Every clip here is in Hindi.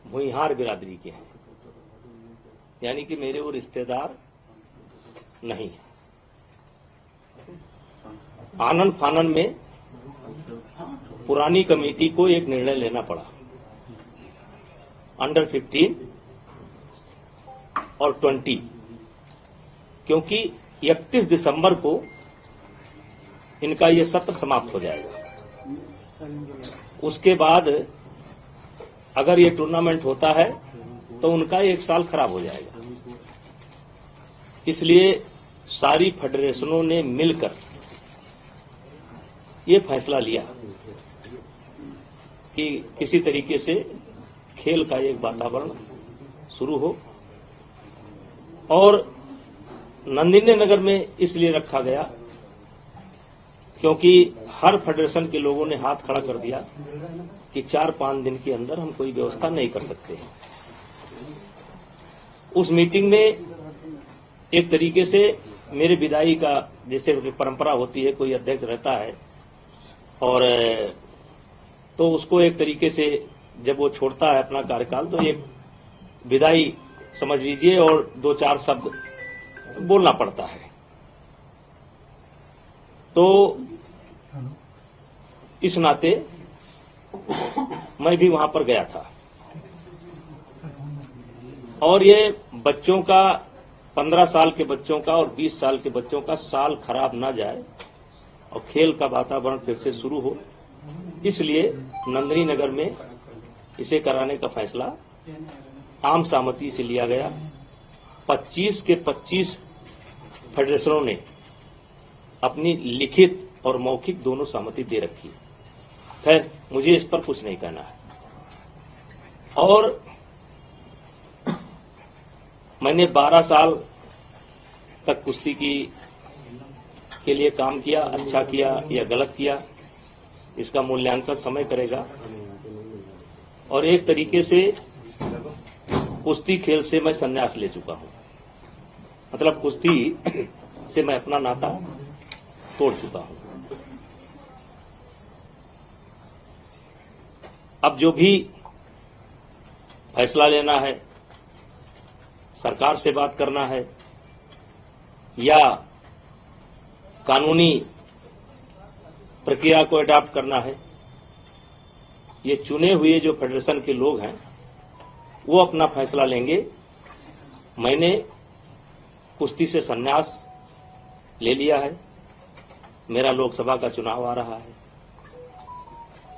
भुइहार बिरादरी के हैं, यानी कि मेरे वो रिश्तेदार नहीं है। आनन फानन में पुरानी कमेटी को एक निर्णय लेना पड़ा, अंडर 15 और 20, क्योंकि 31 दिसंबर को इनका ये सत्र समाप्त हो जाएगा। उसके बाद अगर ये टूर्नामेंट होता है तो उनका 1 साल खराब हो जाएगा। इसलिए सारी फेडरेशनों ने मिलकर ये फैसला लिया कि किसी तरीके से खेल का एक वातावरण शुरू हो, और नंदिनी नगर में इसलिए रखा गया क्योंकि हर फेडरेशन के लोगों ने हाथ खड़ा कर दिया कि 4-5 दिन के अंदर हम कोई व्यवस्था नहीं कर सकते। उस मीटिंग में एक तरीके से मेरे विदाई का, जैसे परंपरा होती है, कोई अध्यक्ष रहता है और तो उसको एक तरीके से जब वो छोड़ता है अपना कार्यकाल तो एक विदाई समझ लीजिए और 2-4 शब्द बोलना पड़ता है। तो इस नाते मैं भी वहां पर गया था, और ये बच्चों का, 15 साल के बच्चों का और 20 साल के बच्चों का साल खराब ना जाए और खेल का वातावरण फिर से शुरू हो, इसलिए नंदिनी नगर में इसे कराने का फैसला आम सहमति से लिया गया। 25 के 25 फेडरेशनों ने अपनी लिखित और मौखिक दोनों सहमति दे रखी। खैर, मुझे इस पर कुछ नहीं कहना है। और मैंने 12 साल तक कुश्ती के लिए काम किया, अच्छा किया या गलत किया, इसका मूल्यांकन समय करेगा। और एक तरीके से कुश्ती खेल से मैं संन्यास ले चुका हूं, मतलब कुश्ती से मैं अपना नाता तोड़ चुका हूं। अब जो भी फैसला लेना है, सरकार से बात करना है या कानूनी प्रक्रिया को अडॉप्ट करना है, ये चुने हुए जो फेडरेशन के लोग हैं वो अपना फैसला लेंगे। मैंने कुश्ती से संन्यास ले लिया है, मेरा लोकसभा का चुनाव आ रहा है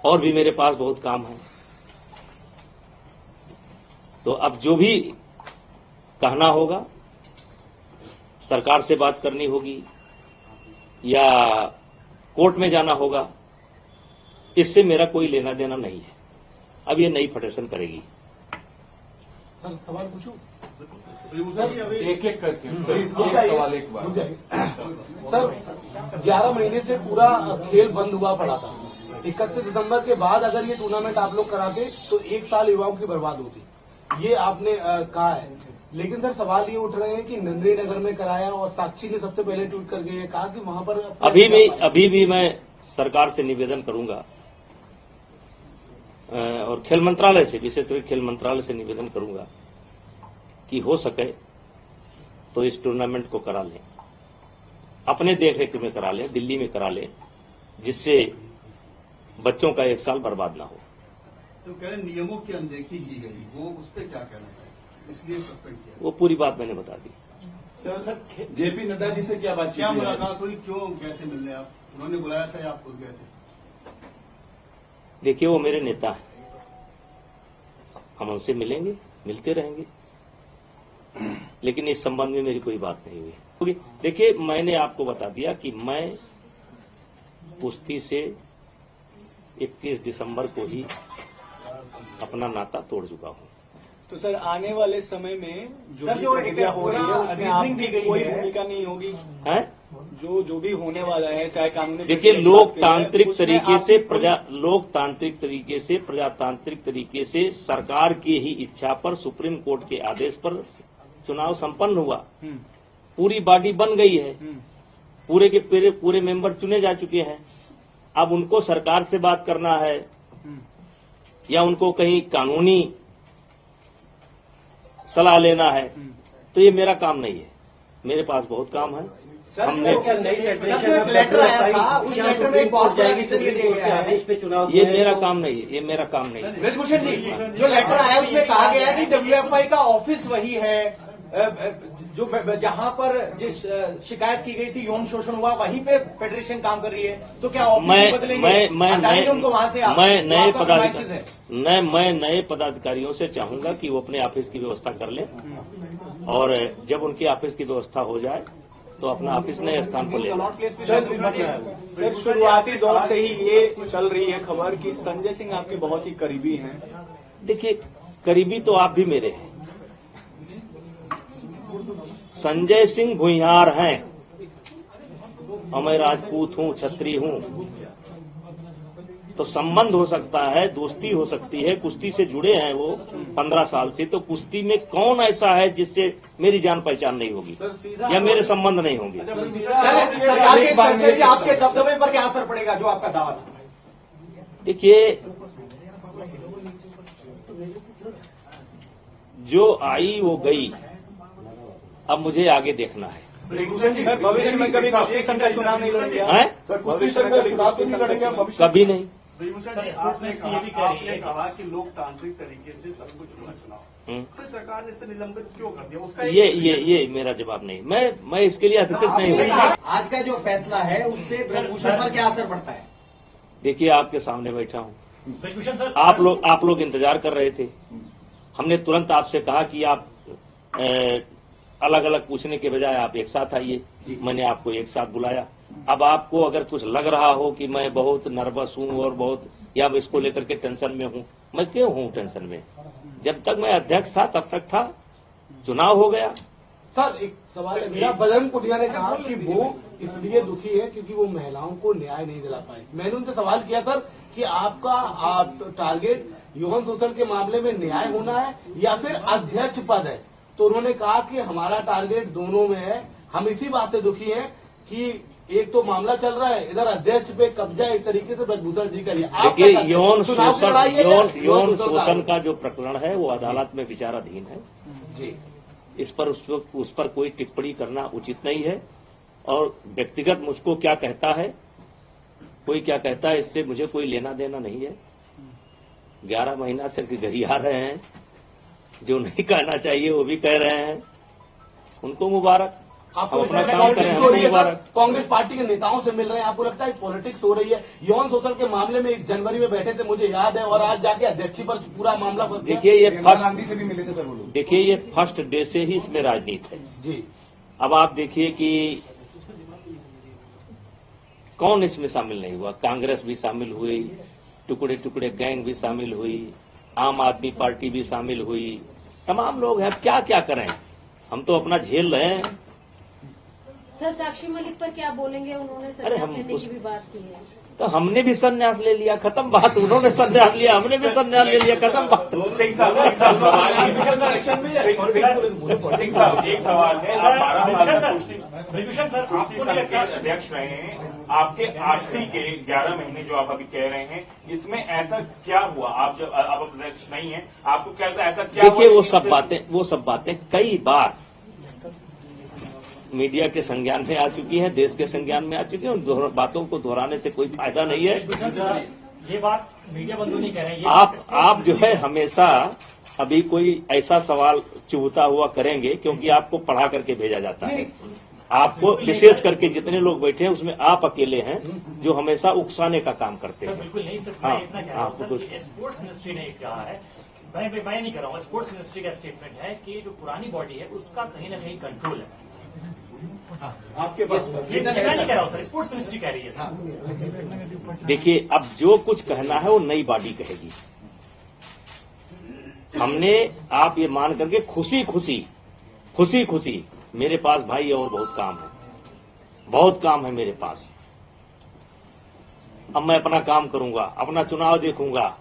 और भी मेरे पास बहुत काम है। तो अब जो भी कहना होगा, सरकार से बात करनी होगी या कोर्ट में जाना होगा, इससे मेरा कोई लेना देना नहीं है। अब ये नई फेडरेशन करेगी। सर, सवाल पूछूं? एक एक करके एक सवाल एक बार। सर, 11 महीने से पूरा खेल बंद हुआ पड़ा था। 31 दिसंबर के बाद अगर ये टूर्नामेंट आप लोग कराते तो 1 साल युवाओं की बर्बाद होती, ये आपने कहा है। लेकिन सर, सवाल ये उठ रहे हैं कि नंदिनी नगर में कराया और साक्षी ने सबसे पहले ट्वीट करके ये कहा कि वहां पर अभी भी मैं सरकार से निवेदन करूंगा और खेल मंत्रालय से, विशेषकर खेल मंत्रालय से निवेदन करूंगा कि हो सके तो इस टूर्नामेंट को करा लें, अपने देखरेख में करा लें, दिल्ली में करा लें, जिससे बच्चों का 1 साल बर्बाद ना हो। तो कह रहे नियमों की अनदेखी की गई, वो उस पर क्या कहना चाहिए, इसलिए सस्पेंड किया? वो पूरी बात मैंने बता दी। सर, जेपी नड्डा जी से क्या बातचीत, क्या मुलाकात हुई, क्यों गए थे मिलने आप? उन्होंने बुलाया था या आप खुद गए थे? देखिए, वो मेरे नेता हैं, हम उनसे मिलेंगे, मिलते रहेंगे, लेकिन इस संबंध में मेरी कोई बात नहीं हुई। देखिए, मैंने आपको बता दिया कि मैं कुश्ती से 31 दिसंबर को ही अपना नाता तोड़ चुका हूं। तो सर, आने वाले समय में सर, जो प्रक्रिया हो रही है उसमें आपकी कोई भूमिका नहीं होगी है? जो भी होने वाला है, चाहे कानूनी, देखिए, लोकतांत्रिक तरीके से प्रजातांत्रिक तरीके से सरकार की ही इच्छा पर, सुप्रीम कोर्ट के आदेश पर चुनाव संपन्न हुआ, पूरी बॉडी बन गई है, पूरे के पूरे मेंबर चुने जा चुके हैं। अब उनको सरकार से बात करना है या उनको कहीं कानूनी सलाह लेना है, तो ये मेरा काम नहीं है। मेरे पास बहुत काम है। हमने लेटर आया था, उस लेटर में बहुत बड़ा रीजन ये दिया गया है, ये मेरा काम नहीं है, ये मेरा काम नहीं है। ब्रजभूषण जी, जो लेटर आया उसमें कहा गया है कि WFI का ऑफिस वही है जो जहां पर जिस शिकायत की गई थी, यौन शोषण हुआ, वहीं पे फेडरेशन काम कर रही है। तो क्या ऑफिस बदलेंगे? उनको वहां से मैं नए पदाधिकारियों से चाहूंगा कि वो अपने ऑफिस की व्यवस्था कर लें, और जब उनकी ऑफिस की व्यवस्था हो जाए तो अपना ऑफिस नए स्थान पर ले लें। सर, शुरुआती दौर से ही ये चल रही है खबर कि संजय सिंह आपके बहुत ही करीबी हैं। देखिए, करीबी तो आप भी मेरे हैं। संजय सिंह भुइयार हैं और मैं राजपूत हूं, छत्री हूं, तो संबंध हो सकता है, दोस्ती हो सकती है, कुश्ती से जुड़े हैं वो 15 साल से। तो कुश्ती में कौन ऐसा है जिससे मेरी जान पहचान नहीं होगी या मेरे संबंध नहीं होंगे? सरकार के फैसले से आपके दबदबे पर क्या असर पड़ेगा, जो आपका दावा था? देखिए, जो आई वो गई, अब मुझे आगे देखना है। सर, भविष्य में कभी कुश्ती संघ का चुनाव नहीं लड़ेंगे? कभी नहीं। ब्रजभूषण जी, आपने कहा कि लोकतांत्रिक तरीके से सब कुछ हुआ चुनाव, तो सरकार ने इसे निलंबित क्यों कर दिया? उसका ये मेरा जवाब नहीं। मैं इसके लिए अधिकृत नहीं हूँ। आज का जो फैसला है उससे ब्रजभूषण पर क्या असर पड़ता है? देखिए, आपके सामने बैठा हूँ, आप लोग इंतजार कर रहे थे। हमने तुरंत आपसे कहा कि आप अलग अलग पूछने के बजाय आप एक साथ आइए। मैंने आपको एक साथ बुलाया। अब आपको अगर कुछ लग रहा हो कि मैं बहुत नर्वस हूं और बहुत या इसको लेकर के टेंशन में हूं, मैं क्यों हूं टेंशन में? जब तक मैं अध्यक्ष था तब तक था, चुनाव हो गया। सर, एक सवाल है मेरा। बजरंग पुनिया ने कहा कि वो इसलिए दुखी है क्योंकि वो महिलाओं को न्याय नहीं दिला पाए। मैंने उनसे सवाल किया सर कि आपका टारगेट यौन शोषण के मामले में न्याय होना है या फिर अध्यक्ष पद है? तो उन्होंने कहा कि हमारा टारगेट दोनों में है। हम इसी बात से दुखी हैं कि एक तो मामला चल रहा है, इधर अध्यक्ष पे कब्जा एक तरीके से ब्रजभूषण जी करिए। देखिए, यौन शोषण का जो प्रकरण है वो अदालत में विचाराधीन है जी। उस पर कोई टिप्पणी करना उचित नहीं है। और व्यक्तिगत मुझको क्या कहता है, कोई क्या कहता है, इससे मुझे कोई लेना देना नहीं है। 11 महीना से गरिया रहे हैं, जो नहीं कहना चाहिए वो भी कह रहे हैं। उनको मुबारक, हम अपना काम करें, हमको मुबारक। कांग्रेस पार्टी के नेताओं से मिल रहे हैं, आपको लगता है पॉलिटिक्स हो रही है? यौन शोषण के मामले में 1 जनवरी में बैठे थे, मुझे याद है, और आज जाके अध्यक्ष पर पूरा मामला फंस गया। देखिए, ये गांधी से भी मिले थे सर वो लोग। देखिए, ये फर्स्ट डे से ही इसमें राजनीति है जी। अब आप देखिए कि कौन इसमें शामिल नहीं हुआ। कांग्रेस भी शामिल हुई, टुकड़े टुकड़े गैंग भी शामिल हुई, आम आदमी पार्टी भी शामिल हुई, तमाम लोग हैं। क्या क्या करें, हम तो अपना झेल रहे हैं। सर, साक्षी मलिक पर क्या बोलेंगे? उन्होंने संन्यास लेने की भी बात की है। तो हमने भी संन्यास ले लिया, खत्म बात। उन्होंने संन्यास लिया, हमने भी संन्यास ले लिया, खत्म बात। एक सवाल है, आप 12 साल ब्रजभूषण सर, कुश्ती संघ के अध्यक्ष रहे हैं। आपके आखिरी के 11 महीने जो आप अभी कह रहे हैं, इसमें ऐसा क्या हुआ? आप जब आप अध्यक्ष नहीं है, आपको क्या लगता है ऐसा क्या? देखिए, वो सब बातें कई बार मीडिया के संज्ञान में आ चुकी है, देश के संज्ञान में आ चुकी है। उन बातों को दोहराने से कोई फायदा नहीं है। ये बात मीडिया बंधु नहीं कह रहे हैं। आप जो है हमेशा अभी कोई ऐसा सवाल चुभता हुआ करेंगे, क्योंकि आपको पढ़ा करके भेजा जाता है। आपको विशेष करके जितने लोग बैठे हैं उसमें आप अकेले हैं जो हमेशा उकसाने का काम करते हैं। बिल्कुल नहीं सर, मैं इतना कह रहा हूँ सर कि स्पोर्ट्स मिनिस्ट्री ने कहा है, मैं नहीं कर रहा हूँ, स्पोर्ट्स मिनिस्ट्री का स्टेटमेंट है कि जो पुरानी बॉडी है उसका कहीं ना कहीं कंट्रोल है आपके पास। मैं नहीं कह रहा हूँ सर, स्पोर्ट्स मिनिस्ट्री कह रही है सर। देखिए, अब जो कुछ कहना है वो नई बॉडी कहेगी। हमने आप ये मान करके खुशी खुशी मेरे पास भाई और बहुत काम है मेरे पास। अब मैं अपना काम करूंगा, अपना चुनाव देखूंगा।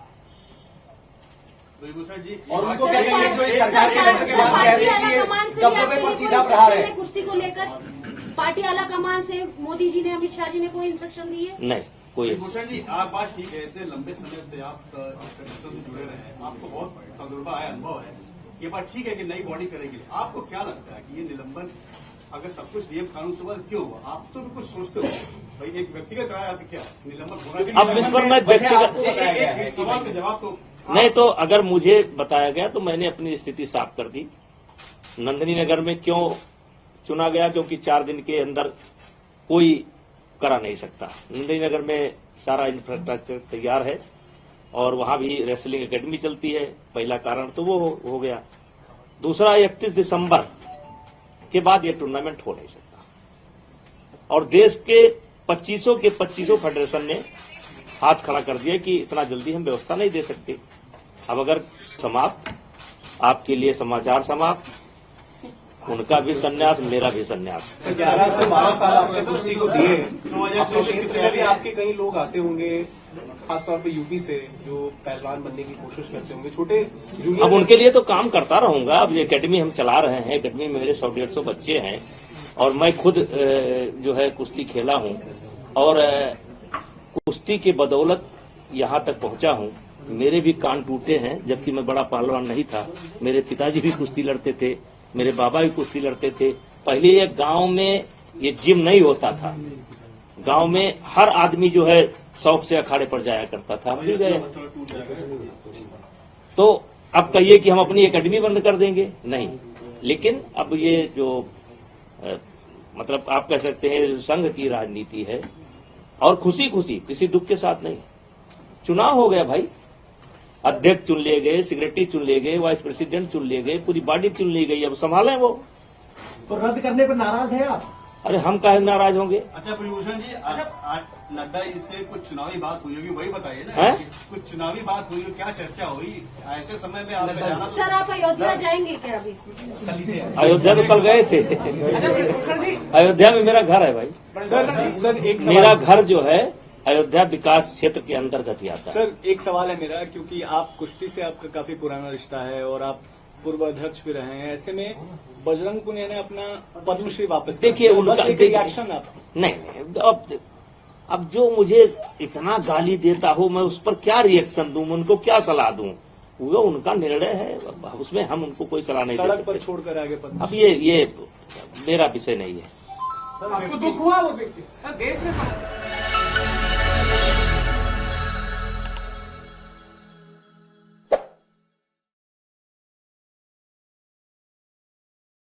ब्रजभूषण जी, और उनको क्या कहेंगे जो इस सरकार के गठन के बाद कह रहे हैं कि दबदबे पर सीधा प्रहार है? कुश्ती को लेकर पार्टी आला कमान से मोदी जी ने, अमित शाह जी ने कोई इंस्ट्रक्शन दिए? नहीं, कोई। ब्रजभूषण जी, आप बात ठीक है, इतने लंबे समय से आप फेडरेशन से जुड़े रहे हैं, आपको बहुत तजुर्बा है, अनुभव है। ये बात ठीक है कि नई बॉडी करेगी, आपको क्या लगता है कि ये निलंबन अगर सब कुछ नियम कानून से हुआ तो क्यों हुआ? आप तो भी कुछ सोचते हो भाई, एक व्यक्तिगत राय आपकी क्या निलंबन होगा कि अब इस पर मैं व्यक्तिगत एक सवाल का जवाब तो नहीं, तो अगर मुझे बताया गया तो मैंने अपनी स्थिति साफ कर दी। नंदिनी नगर में क्यों चुना गया? क्योंकि 4 दिन के अंदर कोई करा नहीं सकता। नंदिनी नगर में सारा इंफ्रास्ट्रक्चर तैयार है और वहां भी रेसलिंग एकेडमी चलती है। पहला कारण तो वो हो गया। दूसरा, 31 दिसंबर के बाद ये टूर्नामेंट हो नहीं सकता और देश के 25 फेडरेशन ने हाथ खड़ा कर दिया कि इतना जल्दी हम व्यवस्था नहीं दे सकते। अब अगर समाप्त, आपके लिए समाचार समाप्त, उनका भी संन्यास, मेरा भी संन्यास। 11 से 12 साल आपने कुश्ती को दिए, भी आपके कई लोग आते होंगे खासतौर पे यूपी से जो पहलवान बनने की कोशिश करते होंगे, छोटे जूनियर। अब उनके लिए तो काम करता रहूंगा। अब ये एकेडमी हम चला रहे हैं, एकेडमी में मेरे 100-150 बच्चे हैं और मैं खुद जो है कुश्ती खेला हूं और कुश्ती के बदौलत यहां तक पहुंचा हूं। मेरे भी कान टूटे हैं, जबकि मैं बड़ा पहलवान नहीं था। मेरे पिताजी भी कुश्ती लड़ते थे, मेरे बाबा भी कुश्ती लड़ते थे। पहले ये गांव में ये जिम नहीं होता था, गांव में हर आदमी जो है शौक से अखाड़े पर जाया करता था। हम भी गए। तो अब कहिए कि हम अपनी एकेडमी बंद कर देंगे, नहीं। लेकिन अब ये जो मतलब आप कह सकते हैं संघ की राजनीति है और खुशी खुशी, किसी दुख के साथ नहीं। चुनाव हो गया भाई, अध्यक्ष चुन लिए गए, सेक्रेटरी चुन लिए गए, वाइस प्रेसिडेंट चुन लिए गए, पूरी बॉडी चुन ली गई। अब संभालें वो। तो रद्द करने पर नाराज हैं आप? अरे हम काहे नाराज होंगे? अच्छा ब्रिजभूषण जी, नड्डा इससे कुछ चुनावी बात हुई होगी, वही बताइए ना। है? कुछ चुनावी बात हुई हो, क्या चर्चा हुई ऐसे समय में आपका जाना? सर आप अयोध्या जाएंगे क्या अभी? अयोध्या तो कल गए थे। अयोध्या में मेरा घर है भाई। सर एक मेरा घर जो है अयोध्या विकास क्षेत्र के अंतर्गत ही आता है। सर एक सवाल है मेरा, क्योंकि आप कुश्ती से आपका काफी पुराना रिश्ता है और आप पूर्व अध्यक्ष भी रहे हैं, ऐसे में बजरंग पुनिया ने अपना पद्मश्री वापस, देखिए उनका रिएक्शन आप? नहीं, अब जो मुझे इतना गाली देता हो, मैं उस पर क्या रिएक्शन दूं, उनको क्या सलाह दूं? वो उनका निर्णय है, उसमें हम उनको कोई सलाह नहीं दे सड़क सकते। पर छोड़कर आगे पद्मश्री। अब ये मेरा विषय नहीं है। आपको दुख हुआ वो देख के? देश में